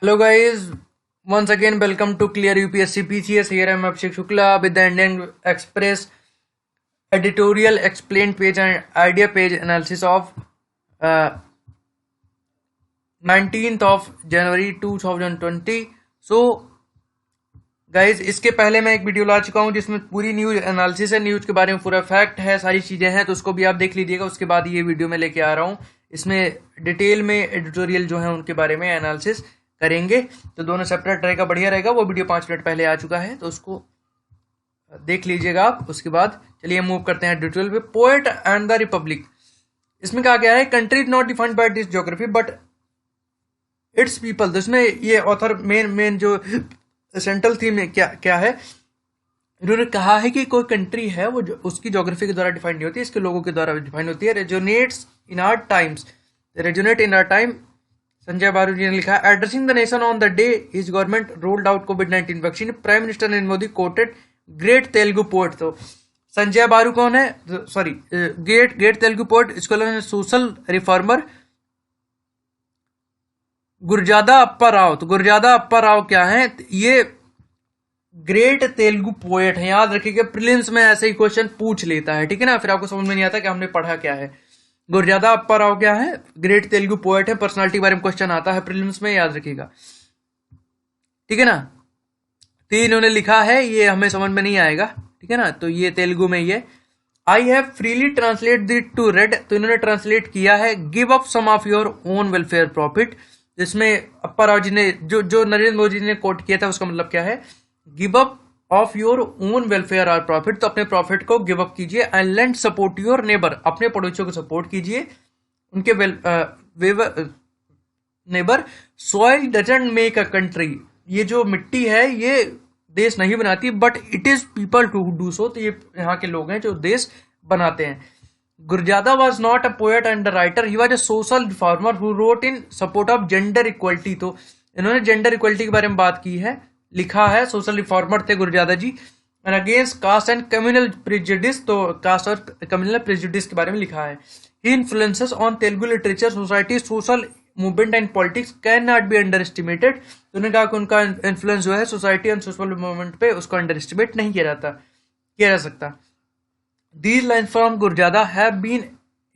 Hello guys, once again welcome to Clear UPSC PCS. Here I am Abhishek Shukla with the Indian Express editorial explained page and idea page analysis of uh, 19th of January 2020. So guys इसके पहले मैं एक video ला चुका हूं जिसमें पूरी news analysis है, news के बारे में पूरा फैक्ट है, सारी चीजें हैं, तो उसको भी आप देख लीजिएगा। उसके बाद ये वीडियो में लेके आ रहा हूं, इसमें डिटेल में एडिटोरियल जो है उनके बारे में एनालिसिस करेंगे। तो दोनों सेपरेट रहेगा, बढ़िया रहेगा। वो वीडियो 5 मिनट पहले आ चुका है, तो उसको देख लीजिएगा आप। उसके बाद चलिए मूव करते हैं एडिटोरियल पे। पोएट एंड द रिपब्लिक, इसमें कहा गया है country is not defined by this geography but it's people. तो इसमें ये ऑथर मेन जो सेंट्रल थीम क्या क्या है, इन्होंने कहा है कि कोई कंट्री है वो उसकी ज्योग्राफी के द्वारा डिफाइन नहीं होती, इसके लोगों के द्वारा डिफाइन होती है। Resonates in our times, resonate in our time. Sanjay Baru ji ने लिखा, addressing the nation on the day his government rolled out कोविड-19 vaccine, prime minister Narendra Modi quoted great Telugu poet. तो संजय बारू कौन है? सॉरी, ग्रेट तेलुगु पोएट, इसको सोशल रिफॉर्मर गुरजादा अप्पा राव। तो गुरजादा अप्पा राव क्या है? ये ग्रेट तेलुगु पोएट है, याद रखिएगा। प्रीलिम्स में ऐसे ही क्वेश्चन पूछ लेता है, ठीक है ना, फिर आपको समझ में नहीं आता कि हमने पढ़ा क्या है। गुरजादा अप्पा राव क्या है? ग्रेट तेलुगु पोएट है। पर्सनालिटी के बारे में क्वेश्चन आता है प्रीलिम्स में, याद रखिएगा, ठीक है ना। तो इन्होंने लिखा है, ये हमें समझ में नहीं आएगा, ठीक है ना। तो ये तेलुगु में ये I have freely translate it to read. तो इन्होंने ट्रांसलेट किया है, give up some of your own welfare profit. जिसमें अप्पा राव जी ने जो नरेंद्र मोदी जी ने कोट किया था, उसका मतलब क्या है? Give up of your own welfare और प्रॉफिट। तो अपने प्रॉफिट को गिव अप कीजिए। And lend support your neighbour, अपने पड़ोसियों को सपोर्ट कीजिए, उनके neighbour. Soil doesn't make a country, ये जो मिट्टी है ये देश नहीं बनाती, but it is people to do so. तो ये यहाँ के लोग हैं जो देश बनाते हैं। Gurjada was not a poet and a writer, he was a social reformer who wrote in support of gender equality। तो इन्होंने जेंडर इक्वलिटी के बारे में बात की है, लिखा है। सोशल रिफॉर्मर थे Gurajada ji. And against caste and communal prejudice, तो कास्ट और कम्युनल प्रेजुडिस के बारे में लिखा है। He influences on Telugu literature, society, social movement and politics can not be underestimated. तो उन्होंने कहा कि उनका इन्फ्लुएंस जो है सोसाइटी एंड सोशल मूवमेंट पे, उसको अंडर एस्टिमेट नहीं किया जा सकता। These lines from Gurjada have been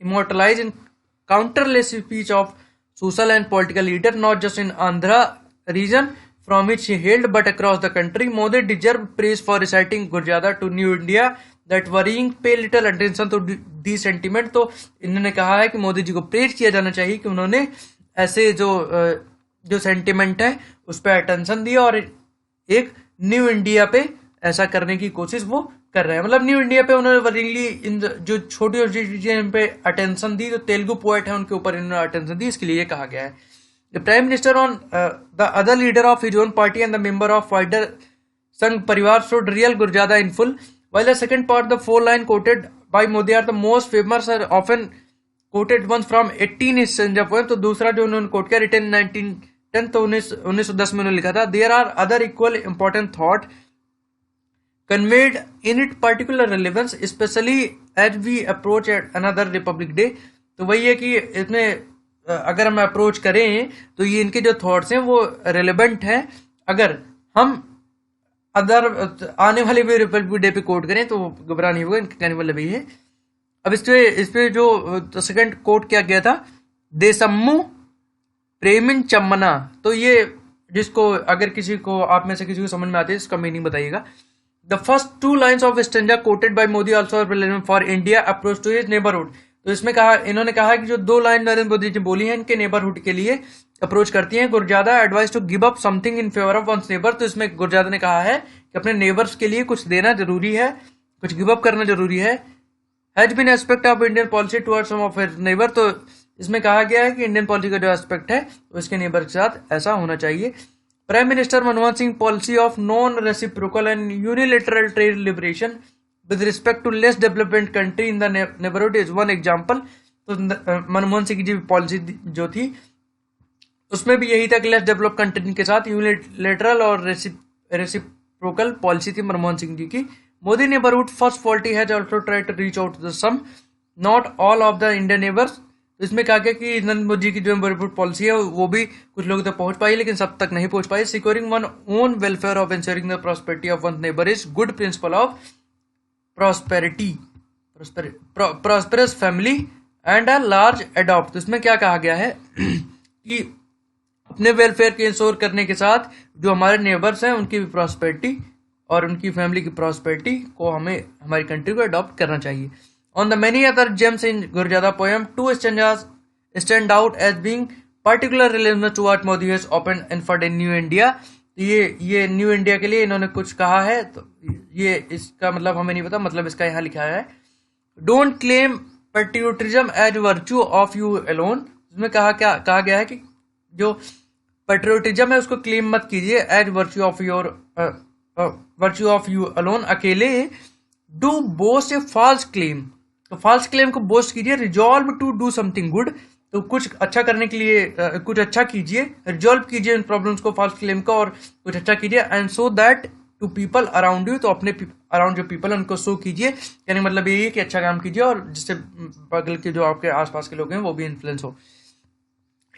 immortalized in countless speech of social and political leaders, not just in Andhra region from which he hailed, but across the country. Modi deserve praise for reciting Gurjada to New India that worrying pay little attention to these sentiment। तो इन्होंने कहा है कि मोदी जी को praise किया जाना चाहिए कि उन्होंने ऐसे जो सेंटिमेंट है उस पर अटेंशन दिया, और एक न्यू इंडिया पे ऐसा करने की कोशिश वो कर रहे हैं। मतलब न्यू इंडिया पे उन्होंने वरिंगली इन जो छोटी छोटी चीजें पे अटेंशन दी, तो तेलुगु पोएट है उनके ऊपर इन्होंने अटेंशन दी, इसके लिए ये कहा गया है। The prime minister on the other leader of his own party and the member of wider Sangh Parivar should real Gurajada in full, while the second part the 4 line quoted by Modi are the most famous are often quoted ones from 18 is Sanjay poem. तो दूसरा जो उन्होंने coat किया written 1910, तो 1910 में उन्होंने लिखा था। There are other equal important thought conveyed in its particular relevance, especially as we approach at another Republic Day। तो वही है कि इसमें अगर हम अप्रोच करें तो ये इनके जो थॉट्स हैं वो रेलेवेंट हैं। अगर हम अदर आने वाले भी रिपब्लिक डे पे कोट करें तो घबरा नहीं होगा, इनके कहने वाला भी है। अब इस पे जो सेकंड कोट किया गया था, देशम्मु प्रेमिन चम्मना। तो ये जिसको अगर किसी को आप में से किसी को समझ में आती है इसका मीनिंग बताइएगा। The first 2 lines of stanza quoted by Modi also are relevant for India approach to his neighborhood। तो इसमें इन्होंने कहा कि जो 2 लाइन नरेंद्र मोदी जी बोली हैं इनके नेबरहुड के लिए अप्रोच करती हैं। Gurajada advice to give up something in favour of one's neighbour. तो इसमें गुरजादा ने कहा है कि अपने नेबर्स के लिए कुछ देना जरूरी है, कुछ गिव अप करना जरूरी है। Has been aspect of Indian policy towards some of his neighbour. तो इसमें कहा गया है कि इंडियन पॉलिसी का जो एस्पेक्ट है उसके नेबर के साथ ऐसा होना चाहिए। Prime Minister Manmohan Singh policy of non-reciprocal and unilateral trade liberation with respect to less developed country in the neighborhood is one example। तो मनमोहन सिंह जी पॉलिसी जो थी उसमें भी यही था कि लेस डेवलप कंट्री के साथ यूनिलेटरल और रेसिप्रोकल पॉलिसी थी मनमोहन सिंह जी की। Modi neighbourhood first polity has also try to reach out to the some not all of the Indian neighbours. तो इसमें कहा गया कि नरेंद्र मोदी जी की जो एम्पावरमेंट पॉलिसी है वो भी कुछ लोगों तक पहुंच पाई, लेकिन सब तक नहीं पहुंच पाई। Securing one own welfare of insuring the prosperity of one neighbour is good principle of prosperity prosperous family and a large adopt. तो इसमें क्या कहा गया है कि अपने वेलफेयर के इंश्योर करने के साथ जो हमारे नेबर्स हैं उनकी भी प्रॉस्पेरिटी और उनकी फैमिली की प्रॉस्पेरिटी को हमें हमारी कंट्री को अडॉप्ट करना चाहिए। On the many other gems in Gurajada poem, to stand out as being particular relevant to what Modi has open and for the new India. ये न्यू इंडिया के लिए इन्होंने कुछ कहा है, तो ये इसका मतलब हमें नहीं पता, मतलब इसका यहाँ लिखा है don't claim patriotism as virtue of you alone. इसमें कहा गया है कि जो पेट्रियोटिज्म है उसको क्लेम मत कीजिए as virtue of you alone, अकेले। Do boast a false claim, तो फॉल्स क्लेम को बोस्ट कीजिए। Resolve to do something good, तो कुछ अच्छा करने के लिए कुछ अच्छा कीजिए, रिजॉल्व कीजिए इन प्रॉब्लम्स को, फॉल्स क्लेम का, और कुछ अच्छा कीजिए। And so that to people around you, तो अपने अराउंड जो पीपल है उनको शो कीजिए, यानी मतलब यही है कि अच्छा काम कीजिए और जिससे बगल के जो आपके आसपास के लोग हैं वो भी इन्फ्लुएंस हो।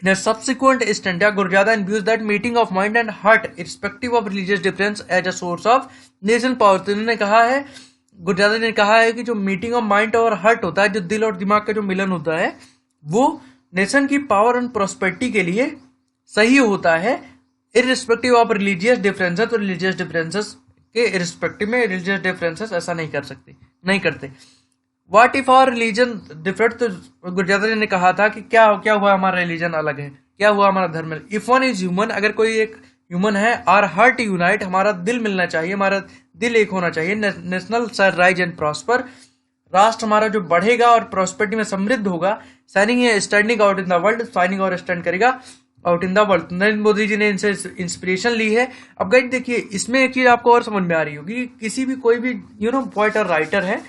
In a subsequent stanza, Gurjada imbues that meeting of mind and heart, irrespective of religious difference, as a source of national power। तो इन्होंने कहा है, गुरजादा ने कहा है कि जो मीटिंग ऑफ माइंड और हार्ट होता है, जो दिल और दिमाग का जो मिलन होता है, वो नेशन की पावर एंड प्रोस्पेरिटी के लिए सही होता है, इरिस्पेक्टिव ऑफ रिलीजियस डिफरेंसेस। तो रिलीजियस डिफरेंसेस के इरिस्पेक्टिव में रिलीजियस डिफरेंसेस ऐसा नहीं करते। What if our religion different, तो गुरजादा जी ने कहा था कि क्या हुआ हमारा रिलीजन अलग है, क्या हुआ हमारा धर्म है। इफ वन इज ह्यूमन, अगर कोई एक ह्यूमन है, आर हार्ट यूनाइट, हमारा दिल मिलना चाहिए, हमारा दिल एक होना चाहिए। National shall rise and prosper, राष्ट्र हमारा जो बढ़ेगा और प्रॉस्पेरिटी में समृद्ध होगा। Standing out in the world, shining और स्टैंड करेगा out in the world. Narendra Modi ji ने इनसे इंस्पिरेशन ली है। अब गाइस देखिए, इसमें एक चीज आपको और समझ में आ रही होगी, किसी भी कोई भी पोएट और राइटर है,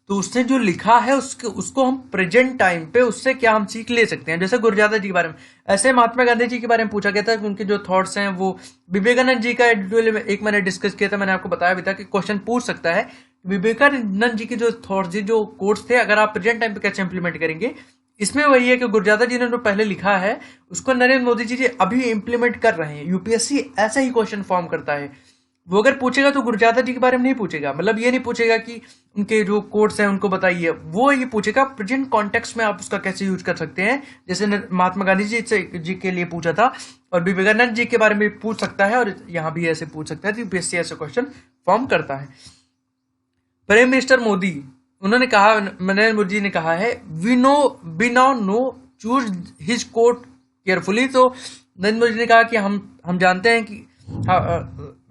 तो उसने जो लिखा है उसको हम प्रेजेंट टाइम पे उससे क्या हम सीख ले सकते हैं। जैसे गुरजादा जी के बारे में, ऐसे महात्मा गांधी जी के बारे में पूछा गया था कि उनके जो थॉट्स हैं वो, विवेकानंद जी का एक मैंने डिस्कस किया था, मैंने आपको बताया भी था कि क्वेश्चन पूछ सकता है विवेकानंद जी के जो थॉट्स जो कोट्स थे, अगर आप प्रेजेंट टाइम पे कैसे इंप्लीमेंट करेंगे। इसमें वही है कि गुरजादा जी ने जो पहले लिखा है उसको नरेंद्र मोदी जी अभी इंप्लीमेंट कर रहे हैं। यूपीएससी ऐसा ही क्वेश्चन फॉर्म करता है, वो अगर पूछेगा तो गुरजादा जी के बारे में नहीं पूछेगा, मतलब ये नहीं पूछेगा कि उनके जो कोट्स हैं उनको बताइए, वो ये पूछेगा प्रेजेंट कॉन्टेक्स्ट में आप उसका कैसे यूज कर सकते हैं। जैसे महात्मा गांधी जी के लिए पूछा था, और विवेकानंद जी के बारे में पूछ सकता है, और यहाँ भी ऐसे पूछ सकता है। यूपीएससी ऐसे क्वेश्चन फॉर्म करता है। प्राइम मिनिस्टर मोदी, उन्होंने कहा, नरेंद्र मोदी जी ने कहा है, we now know choose his quote carefully. तो नरेंद्र मोदी जी ने कहा कि हम जानते हैं कि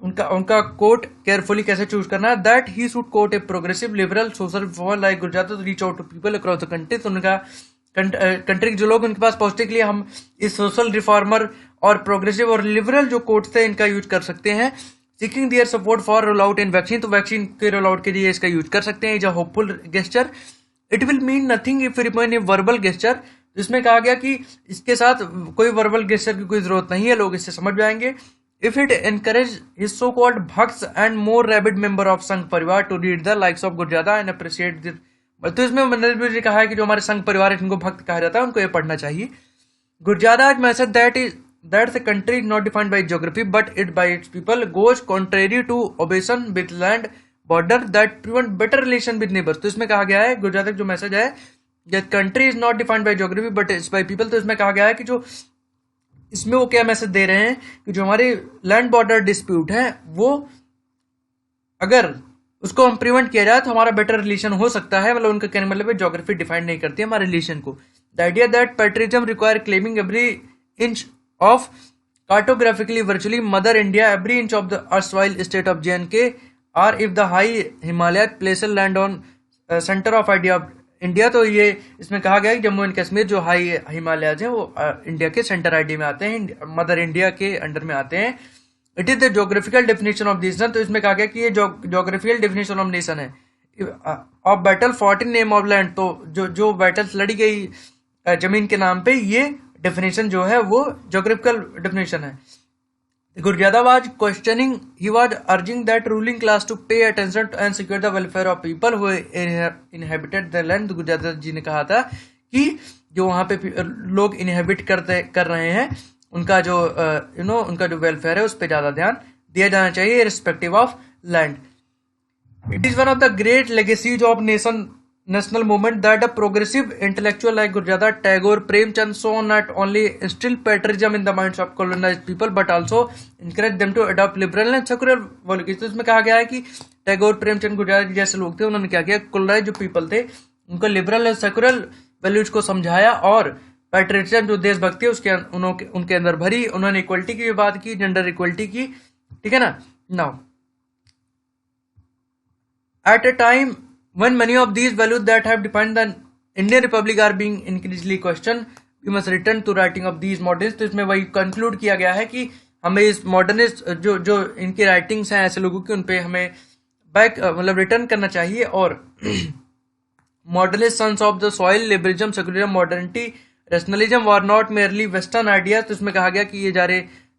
उनका कोट केयरफुली कैसे चूज करना है। That he should quote a progressive liberal social reformer like Gurajada to reach out to people across the country. तो उनका कंट्री के जो लोग उनके पास पहुंचने के लिए हम इस सोशल रिफॉर्मर और प्रोग्रेसिव और लिबरल जो कोट्स थे इनका यूज कर सकते हैं। Seeking their support for roll out in vaccine, तो वैक्सीन के रोल आउट के लिए इसका यूज कर सकते हैं। Is a hopeful gesture, it will mean nothing if remain a verbal gesture. इसमें कहा गया कि इसके साथ कोई वर्बल गेस्चर की कोई जरूरत नहीं है, लोग इससे समझ जाएंगे। If it encourage his so-called bhakts and more rabid member of संघ परिवार to read the likes of गुरजादा and appreciate the, तो इसमें नरेंद्र जी ने कहा है कि जो हमारे संघ परिवार है जिनको भक्त कहा जाता है उनको ये पढ़ना चाहिए। गुरजादा message that the country is not defined by geography but it by its people goes contrary to obsession with land border that prevent better relation with neighbors। तो इसमें कहा गया है गुरजादा जो मैसेज है, that country is not defined by geography but it's by people। तो इसमें कहा गया है कि जो इसमें वो क्या मैसेज दे रहे हैं कि जो हमारे लैंड बॉर्डर डिस्प्यूट है वो अगर उसको हम प्रिवेंट किया जाए तो हमारा बेटर रिलेशन हो सकता है। मतलब उनका कहने मतलब ज्योग्राफी डिफाइन नहीं करती है हमारे रिलेशन को। The idea that patriotism require claiming every inch of cartographically virtually mother India every inch of the erstwhile state of JNK are if the high Himalaya place land on centre of idea of India. तो ये इसमें कहा गया है कि Jammu and Kashmir जो high Himalayas हैं वो इंडिया के सेंटर आईडी में आते हैं, मदर इंडिया के अंडर में आते हैं। It is the geographical definition of nation. तो इसमें कहा गया कि ये ज्योग्राफिकल डेफिनेशन ऑफ नेशन है। Of battle 14 name of land, तो जो बैटल्स लड़ी गई जमीन के नाम पे, ये डेफिनेशन जो है वो ज्योग्राफिकल डेफिनेशन है। Gurjada was questioning, he was urging that ruling class to pay attention to and secure the welfare of people who inhabited the land। गुरजादा जी ने कहा था कि जो वहाँ पे लोग इनहेबिट कर रहे हैं, उनका जो उनका जो वेलफेयर है उस पर ज़्यादा ध्यान दिया जाना चाहिए respective of land. It is one of the great legacies of national movement that a progressive intellectual like Gurjada, Tagore, Premchand so not only instill patriotism in the minds of colonized people but also encourage them to adopt liberal and secular values. तो इसमें कहा गया है कि टैगोर, प्रेमचंद, गुरजादा जैसे लोग थे, उन्होंने क्या किया, कोलोनाइज जो पीपल थे उनको लिबरल और सेकुलर वैल्यूज को समझाया और पैट्रियटिज्म जो देशभक्ति है उसके उनके अंदर भरी. उन्होंने इक्वलिटी की भी बात की, जेंडर इक्वलिटी की, ठीक है ना. Now at a time when many of these values that have defined the Indian Republic are being increasingly questioned, we must return to writing of these modernists. तो इसमें वही कंक्लूड किया गया है कि हमें इस मॉडर्निस्ट जो इनकी राइटिंग्स हैं ऐसे लोगों की, उन पे हमें बैक मतलब रिटर्न करना चाहिए. और modernist sons of the soil, liberalism, secularism, modernity, rationalism were not merely western ideas. तो इसमें कहा गया कि ये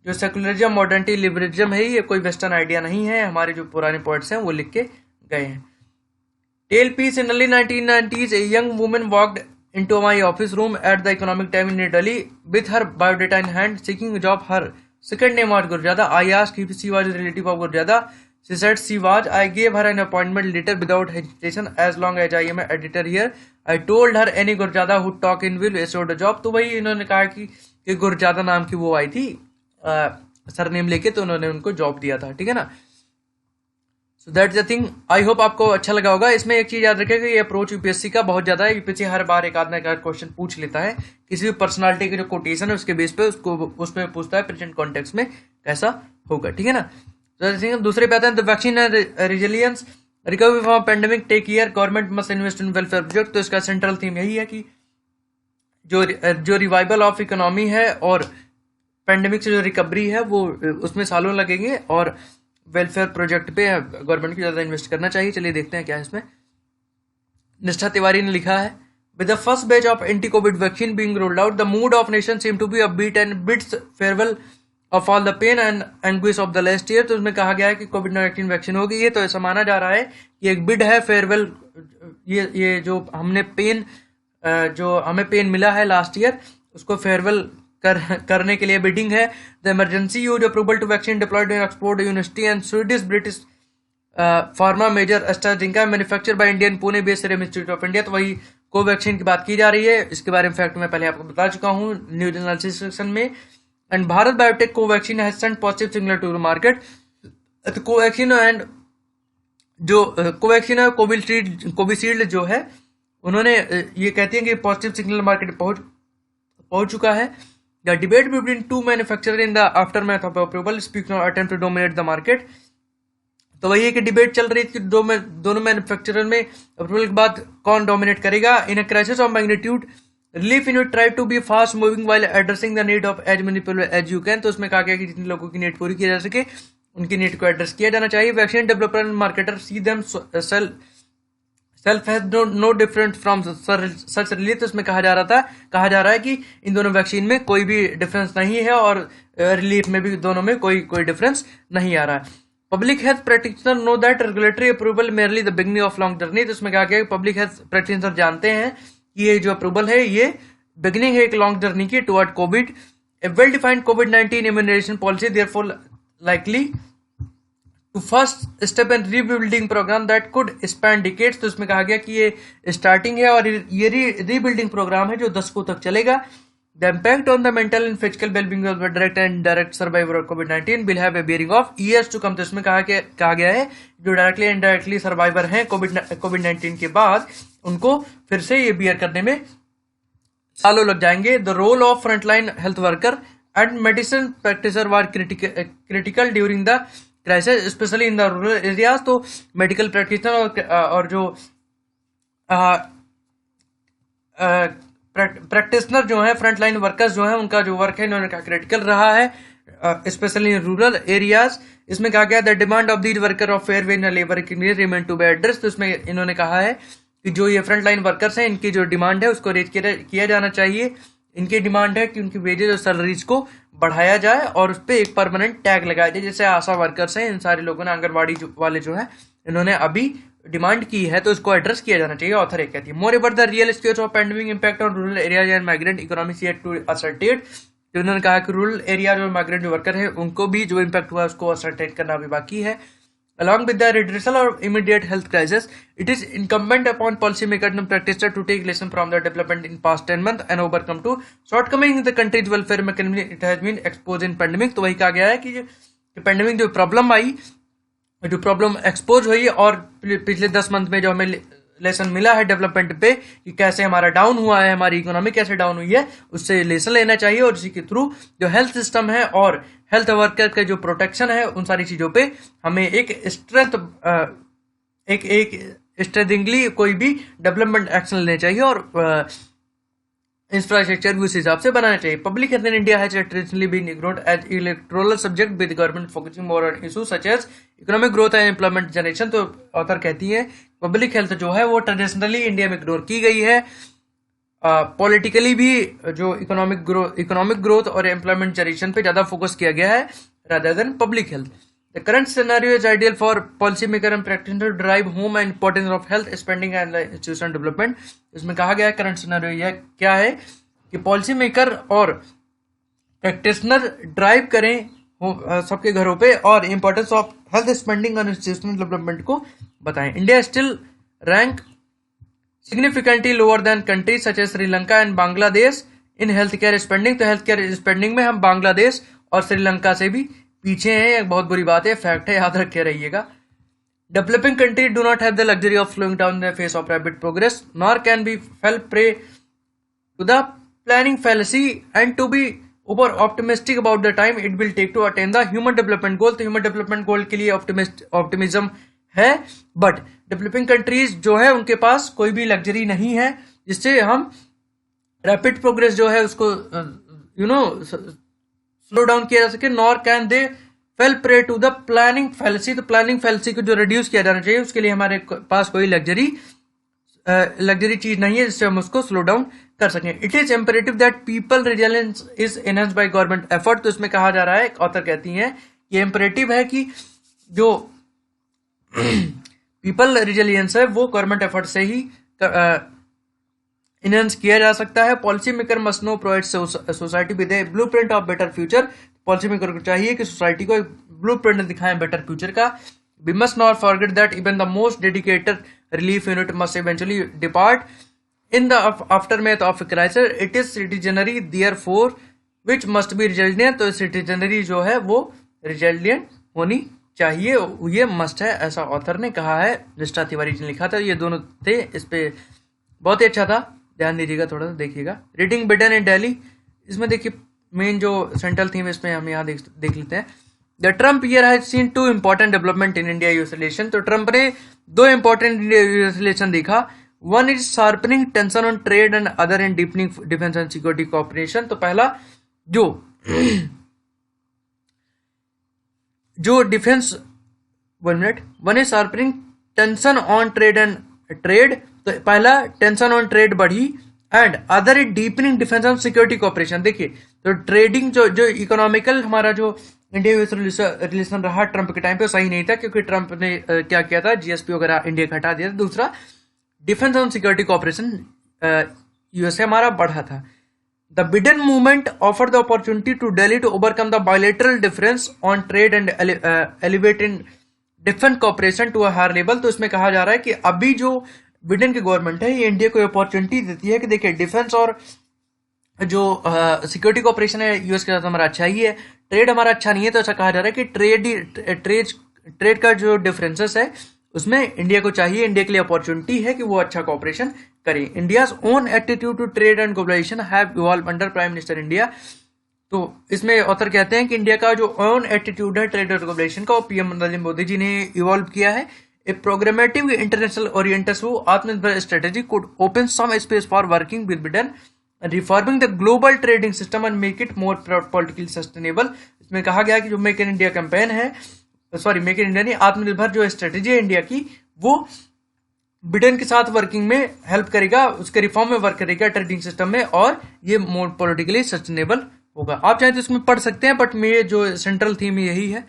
जो सेकुलरिज्म, मॉडर्निटी, लिबरलिज्म है, ये कोई वेस्टर्न आइडिया नहीं है. हमारे जो पुराने पोइट्स हैं वो लिख के गए हैं. Tell piece in early 1990s, a young woman walked into my office room at the Economic Times in New Delhi with her biodata in hand, seeking a job. Her second name was Gurjada. I asked if she was a relative of Gurjada. She said she was. I gave her an appointment letter without hesitation. As long as I am an editor here, I told her any Gurjada who talk in will assured a job. तो वही इन्होंने कहा कि गुरजादा नाम की वो आई थी surname लेके, तो उन्होंने उनको जॉब दिया था, ठीक है ना. So that's the thing. I hope आपको अच्छा लगा होगा. इसमें एक चीज याद रखिएगा, ये अप्रोच यूपीएससी का बहुत ज्यादा है. यूपीएससी हर बार एक आध क्वेश्चन पूछ लेता है, किसी भी पर्सनालिटी के जो कोटेशन है उसके बेस पे उसमें पूछता है प्रेजेंट कॉन्टेक्स्ट में कैसा होगा, ठीक है ना. दूसरे पे आते हैं the vaccine and resilience, recovery from pandemic take year, government must invest in welfare project. तो इसका सेंट्रल थीम यही है कि जो रिवाइवल ऑफ इकोनॉमी है और पेंडेमिक से जो रिकवरी है वो उसमें सालों लगेंगे, और वेलफेयर प्रोजेक्ट पे गवर्नमेंट को ज्यादा इन्वेस्ट करना चाहिए. चलिए देखते हैं क्या है इसमें. निष्ठा तिवारी ने लिखा है, with the first batch of anti covid vaccine being rolled out, the mood of nation seem to be upbeat and bids farewell of all the pain and anguish of the last year. तो उसमें कहा गया है कि कोविड-19 vaccine होगी. ये तो ऐसा माना जा रहा है कि एक बिड है, फेयरवेल, ये जो हमें पेन मिला है लास्ट ईयर उसको फेयरवेल करने के लिए बिडिंग है. The emergency use approval to vaccine deployed in Oxford University and Swedish British pharma major AstraZeneca manufacture by Indian Pune based Serum Institute of India. तो वही कोवैक्सीन की बात की जा रही है. इसके बारे में फैक्ट मैं पहले आपको बता चुका हूँ न्यूज एनालिसिस सेक्शन में. And Bharat Biotech Covaxin has sent positive signal to the market. Covaxin and जो कोवैक्सीन है कोविशील्ड जो है, उन्होंने ये कहती है कि पॉजिटिव सिग्नल मार्केट पहुंच चुका है. The debate between two manufacturers in the aftermath of approval speaks on attempt to dominate the market. तो वही एक डिबेट चल रही थी कि दोनों मैन्युफैक्चरर में अप्रूवल के बाद कौन डोमिनेट करेगा. In a crisis of magnitude, relief in try to be fast moving while addressing the need of as many people as you can. तो उसमें कहा गया कि जितने लोगों की नीड पूरी की जा सके उनकी नीड को एड्रेस किया जाना चाहिए. Vaccine developer and marketer see them self has no different from such relief. तो इसमें कहा जा रहा है कि इन दोनों वैक्सीन में कोई भी डिफरेंस नहीं है और रिलीफ में भी दोनों में कोई डिफरेंस नहीं आ रहा है. Public health practitioner know that regulatory approval merely the beginning of long journey. तो इसमें कहा गया कि पब्लिक हेल्थ प्रैक्टिशनर जानते हैं कि ये जो अप्रूवल है ये बिगनिंग है एक लॉन्ग जर्नी की toward covid. A well defined कोविड-19 immunisation policy therefore likely to first step in rebuilding programme that could span decades. तो इसमें कहा गया कि ये स्टार्टिंग है और ये रीबिल्डिंग प्रोग्राम है जो दशकों तक चलेगा. The impact on the mental and physical wellbeing of direct and indirect survivor of कोविड-19 will have a bearing of years to come. तो इसमें कहा गया है जो डायरेक्टली एंड इनडायरेक्टली सर्वाइवर हैं कोविड-19 के बाद, उनको फिर से ये बियर करने में सालों लग जाएंगे. The role of frontline health worker and medicine practitioner were critical during the crisis specially in the rural areas. तो मेडिकल प्रैक्टिशनर और जो प्रैक्टिशनर जो है, फ्रंट लाइन वर्कर्स जो है, उनका जो वर्क है इन्होंने कहा क्रिटिकल रहा है स्पेशली इन रूरल एरियाज. इसमें कहा गया the demand of these worker of fair wage labour remain to be address. तो इसमें इन्होंने कहा है कि जो ये फ्रंट लाइन वर्कर्स हैं इनकी जो डिमांड है उसको रेज किया जाना चाहिए. इनकी डिमांड है कि उनकी वेजेस और सैलरीज को बढ़ाया जाए और उस पर एक परमानेंट टैग लगाया जाए. जैसे आशा वर्कर्स हैं, इन सारे लोगों ने, आंगनबाड़ी वाले जो है, इन्होंने अभी डिमांड की है तो इसको एड्रेस किया जाना चाहिए, ऑथर एक कहती है। Moreover the real scale of pandemic impact on rural areas and migrant economics yet to asserted. तो उन्होंने कहा कि रूरल एरिया जो माइग्रेंट जो वर्कर है उनको भी जो इम्पैक्ट हुआ है उसको असर्टेन करना भी बाकी है। Along with the redressal or immediate health crisis, it is incumbent upon policymakers and practitioners to take lesson from the development in past 10 months and overcome to shortcomings in the country's welfare mechanism it has been exposed in pandemic। तो वही कहा गया है कि pandemic जो problem आई, जो problem expose हुई और पिछले 10 मंथ में जो हमें लेसन मिला है डेवलपमेंट पे कि कैसे हमारा डाउन हुआ है, हमारी इकोनॉमी कैसे डाउन हुई है, उससे लेसन लेना चाहिए और इसी के थ्रू जो हेल्थ सिस्टम है और हेल्थ वर्कर का जो प्रोटेक्शन है उन सारी चीजों पे हमें एक स्ट्रेंथनिंगली कोई भी डेवलपमेंट एक्शन लेने चाहिए और इंफ्रास्ट्रक्चर भी उस हिसाब से बनाना चाहिए। Public health in India has traditionally been ignored as electoral subject with government focusing more on issues such as economic growth and employment generation. तो ऑथर कहती है पब्लिक हेल्थ जो है वो ट्रेडिशनली इंडिया में इग्नोर की गई है, पॉलिटिकली भी जो इकोनॉमिक ग्रोथ और एम्प्लॉयमेंट जनरेशन पे ज्यादा फोकस किया गया है rather than public health. The current scenario is ideal for policymaker and practitioner to drive home and importance of health spending and institutional development। इसमें कहा गया है करंट सिनेरियो यह क्या है कि पॉलिसी मेकर और प्रैक्टिशनर ड्राइव करें सबके घरों पे और इंपॉर्टेंस ऑफ हेल्थ स्पेंडिंग और इंस्टीट्यूशनल डेवलपमेंट को बताएं। India still rank significantly lower than countries such as Sri Lanka and Bangladesh in health care spending. तो हेल्थ केयर स्पेंडिंग में हम बांग्लादेश और श्रीलंका से भी पीछे हैं, एक बहुत बुरी बात है, फैक्ट है, याद रखे रहिएगा। Developing country do not have the luxury of slowing down the face of rapid progress nor can be fail prey to the planning fallacy and to be over optimistic about the time it will take to attain the human development goal. तो human development गोल के लिए optimism है, but developing countries जो है उनके पास कोई भी luxury नहीं है जिससे हम रैपिड प्रोग्रेस जो है उसको स्लो डाउन किया जा सके। Nor can they fail prey to the planning fallacy. तो प्लानिंग फैलेसी को जो रिड्यूस किया जाना चाहिए उसके लिए हमारे पास कोई लग्जरी चीज नहीं है जिससे हम उसको स्लो डाउन कर सकें। It is imperative that people resilience is enhanced by government effort. तो इसमें कहा जा रहा है, ऑथर कहती हैं ये इम्पेरेटिव है कि जो पीपल रिजिलियंस है वो गवर्नमेंट एफर्ट से ही इनहेंस किया जा सकता है। Policy maker must no provide society with a blueprint of better future. Policy maker को चाहिए कि सोसाइटी को एक ब्लूप्रिंट दिखाएं बेटर फ्यूचर का। We must not forget that even the most dedicated relief unit must eventually depart in the aftermath of crisis. It is citizenry therefore which must be resilient. तो citizenry जो है वो resilient होनी चाहिए, ये must है, ऐसा ऑथर ने कहा है। निष्ठा तिवारी जी ने लिखा था, ये दोनों थे, इस पे बहुत ही अच्छा था, ध्यान दीजिएगा, थोड़ा सा देखिएगा। रीडिंग बिडेन इन दिल्ली, इसमें देखिए मेन जो सेंट्रल थीम है इसमें हम यहाँ देख लेते हैं। The Trump year has seen 2 important development in India US relation. तो ट्रम्प ने 2 इंपॉर्टेंट इंडिया यूएस रिलेशन देखा। One is sharpening tension on trade and other in deepening defence and security cooperation. तो पहला जो defence one is sharpening tension on trade and trade. तो पहला tension on trade बढ़ी and other is deepening defence and security cooperation. देखिए तो trading जो economical हमारा जो इंडिया यूएस रिलेशन रहा ट्रंप के टाइम पे सही नहीं था, क्योंकि ट्रंप ने क्या किया था, जीएसपी वगैरह इंडिया का हटा दिया था। दूसरा defence and security cooperation USA हमारा बढ़ा था। The Biden movement offer the opportunity to Delhi to overcome the bilateral difference on trade and elevating defence cooperation to a higher level. तो इसमें कहा जा रहा है कि अभी जो बिडेन की गवर्नमेंट है ये इंडिया को अपॉर्चुनिटी देती है कि देखिए डिफेंस और जो सिक्योरिटी कोऑपरेशन है यूएस के साथ हमारा अच्छा ही है, ट्रेड हमारा अच्छा नहीं है। तो ऐसा कहा जा रहा है कि ट्रेड का जो डिफरेंसेस है उसमें इंडिया को चाहिए, इंडिया के लिए अपॉर्चुनिटी है कि वो अच्छा कोऑपरेशन करे। India's own attitude to trade and globalisation have evolve under prime minister India. तो इसमें ऑथर कहते हैं कि इंडिया का जो ओन एटीट्यूड है ट्रेड और ग्लोबलाइजेशन का, वो पीएम नरेंद्र मोदी जी ने इवॉल्व किया है। A programmatic international oriented through Atmanirbhar strategy could open some space for working with Britain and reforming the global trading system and make it more politically sustainable। इसमें कहा गया कि जो मेक इन इंडिया कैंपेन है, make in India नहीं, आत्मनिर्भर जो strategy है इंडिया की, वो ब्रिटेन के साथ वर्किंग में हेल्प करेगा, उसके रिफॉर्म में वर्क करेगा ट्रेडिंग सिस्टम में, और ये मोर पॉलिटिकली सस्टेनेबल होगा। आप चाहे तो इसमें पढ़ सकते हैं, बट मेरे जो सेंट्रल थीम यही है,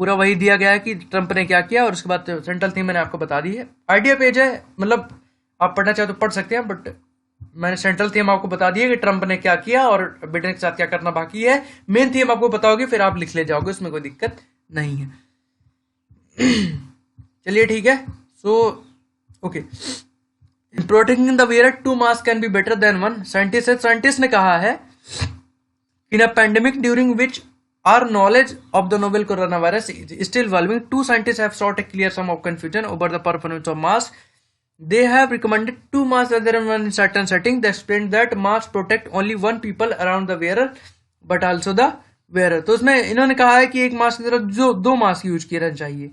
पूरा वही दिया गया है कि ट्रंप ने क्या किया, और उसके बाद सेंट्रल थीम मैंने आपको बता दी है। आइडिया पेज है, मतलब आप पढ़ना चाहे तो पढ़ सकते हैं, बट मैंने सेंट्रल थीम आपको बता दी है कि ट्रंप ने क्या किया और ब्रिटेन के साथ क्या करना बाकी है। मेन थीम आपको बताओगे, फिर आप लिख ले जाओगे, उसमें कोई दिक्कत नहीं है। चलिए ठीक है। So okay, in protecting the wear 2 mask can be better than 1। Scientist ने कहा है, in a pandemic during which our knowledge of the novel coronavirus is still evolving, 2 scientists have sought to clear some of confusion over the performance of masks. They have recommended 2 masks rather than one in certain setting. They explained that masks protect only one people around the wearer but also the wearer. तो उसमें इन्होंने कहा है कि एक mask की तरफ जो 2 मास्क यूज किए रहना चाहिए,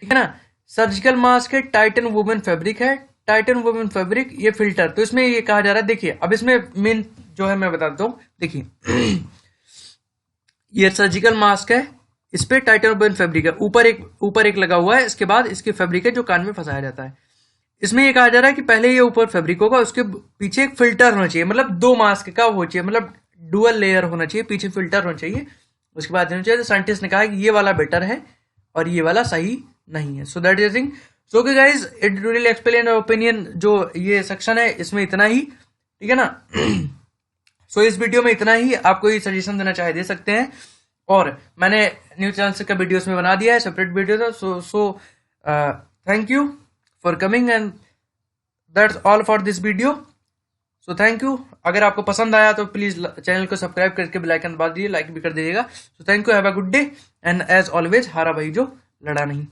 ठीक है ना। सर्जिकल मास्क है, टाइटन वुमेन फैब्रिक है, टाइटन वुमेन फैब्रिक ये फिल्टर। तो इसमें ये कहा जा रहा है, देखिए अब इसमें मेन जो है मैं बता देता हूँ। देखिए ये सर्जिकल मास्क है, इस पे टाइटन वुमेन फैब्रिक है, ऊपर एक लगा हुआ है, इसके बाद इसकी फैब्रिक है जो कान में फंसाया जाता है। इसमें ये कहा जा रहा है कि पहले ये ऊपर फैब्रिक होगा, उसके पीछे एक फिल्टर होना चाहिए, मतलब 2 मास्क का हो चाहिए, मतलब डुअल लेयर होना चाहिए, पीछे फिल्टर होना चाहिए, उसके बाद होना चाहिए। तो साइंटिस्ट ने कहा कि ये वाला बेटर है और ये वाला सही नहीं है। So that is thing. So okay guys, it really explain opinion. जो ये सेक्शन है इसमें इतना ही, ठीक है ना। सो इस वीडियो में इतना ही। आप कोई सजेशन देना चाहे दे सकते हैं, और मैंने न्यू चैनल का वीडियोस में बना दिया है, सेपरेट वीडियो था। So thank you for coming and that's all for this video. So thank you. अगर आपको पसंद आया तो प्लीज चैनल को सब्सक्राइब करके बेल आइकन दबा दीजिए, लाइक भी कर दीजिएगा। So thank you, have a good day and as always, हारा भाई जो लड़ा नहीं।